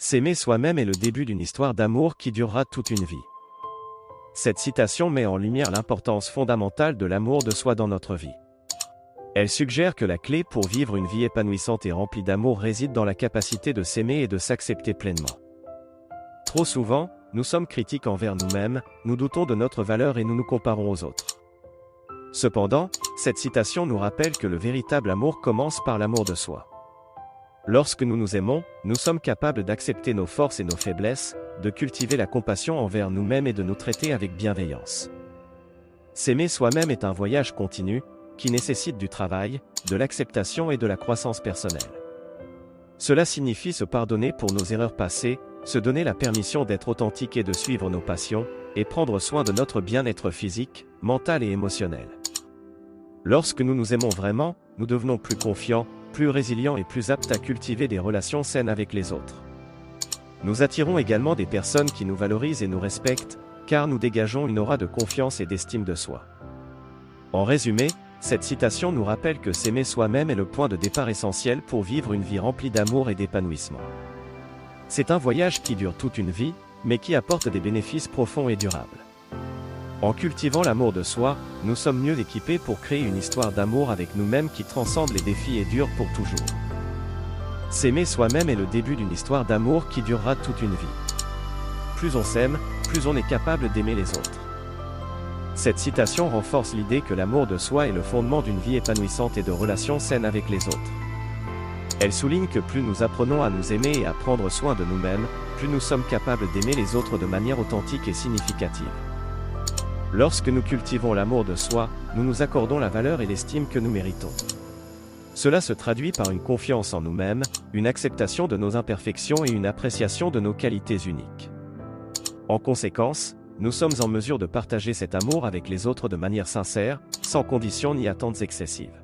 S'aimer soi-même est le début d'une histoire d'amour qui durera toute une vie. Cette citation met en lumière l'importance fondamentale de l'amour de soi dans notre vie. Elle suggère que la clé pour vivre une vie épanouissante et remplie d'amour réside dans la capacité de s'aimer et de s'accepter pleinement. Trop souvent, nous sommes critiques envers nous-mêmes, nous doutons de notre valeur et nous nous comparons aux autres. Cependant, cette citation nous rappelle que le véritable amour commence par l'amour de soi. Lorsque nous nous aimons, nous sommes capables d'accepter nos forces et nos faiblesses, de cultiver la compassion envers nous-mêmes et de nous traiter avec bienveillance. S'aimer soi-même est un voyage continu, qui nécessite du travail, de l'acceptation et de la croissance personnelle. Cela signifie se pardonner pour nos erreurs passées, se donner la permission d'être authentique et de suivre nos passions, et prendre soin de notre bien-être physique, mental et émotionnel. Lorsque nous nous aimons vraiment, nous devenons plus confiants, plus résilients et plus aptes à cultiver des relations saines avec les autres. Nous attirons également des personnes qui nous valorisent et nous respectent, car nous dégageons une aura de confiance et d'estime de soi. En résumé, cette citation nous rappelle que s'aimer soi-même est le point de départ essentiel pour vivre une vie remplie d'amour et d'épanouissement. C'est un voyage qui dure toute une vie, mais qui apporte des bénéfices profonds et durables. En cultivant l'amour de soi, nous sommes mieux équipés pour créer une histoire d'amour avec nous-mêmes qui transcende les défis et dure pour toujours. S'aimer soi-même est le début d'une histoire d'amour qui durera toute une vie. Plus on s'aime, plus on est capable d'aimer les autres. Cette citation renforce l'idée que l'amour de soi est le fondement d'une vie épanouissante et de relations saines avec les autres. Elle souligne que plus nous apprenons à nous aimer et à prendre soin de nous-mêmes, plus nous sommes capables d'aimer les autres de manière authentique et significative. Lorsque nous cultivons l'amour de soi, nous nous accordons la valeur et l'estime que nous méritons. Cela se traduit par une confiance en nous-mêmes, une acceptation de nos imperfections et une appréciation de nos qualités uniques. En conséquence, nous sommes en mesure de partager cet amour avec les autres de manière sincère, sans conditions ni attentes excessives.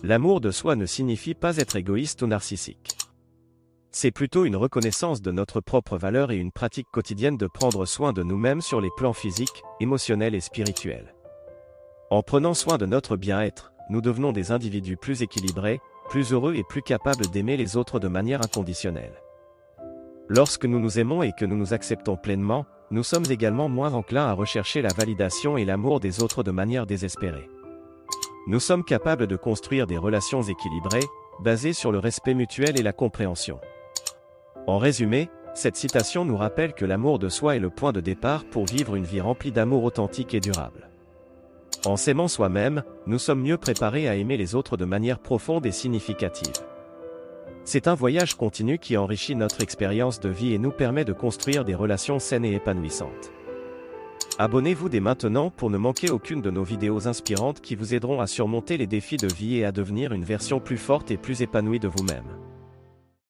L'amour de soi ne signifie pas être égoïste ou narcissique. C'est plutôt une reconnaissance de notre propre valeur et une pratique quotidienne de prendre soin de nous-mêmes sur les plans physiques, émotionnels et spirituels. En prenant soin de notre bien-être, nous devenons des individus plus équilibrés, plus heureux et plus capables d'aimer les autres de manière inconditionnelle. Lorsque nous nous aimons et que nous nous acceptons pleinement, nous sommes également moins enclins à rechercher la validation et l'amour des autres de manière désespérée. Nous sommes capables de construire des relations équilibrées, basées sur le respect mutuel et la compréhension. En résumé, cette citation nous rappelle que l'amour de soi est le point de départ pour vivre une vie remplie d'amour authentique et durable. En s'aimant soi-même, nous sommes mieux préparés à aimer les autres de manière profonde et significative. C'est un voyage continu qui enrichit notre expérience de vie et nous permet de construire des relations saines et épanouissantes. Abonnez-vous dès maintenant pour ne manquer aucune de nos vidéos inspirantes qui vous aideront à surmonter les défis de vie et à devenir une version plus forte et plus épanouie de vous-même.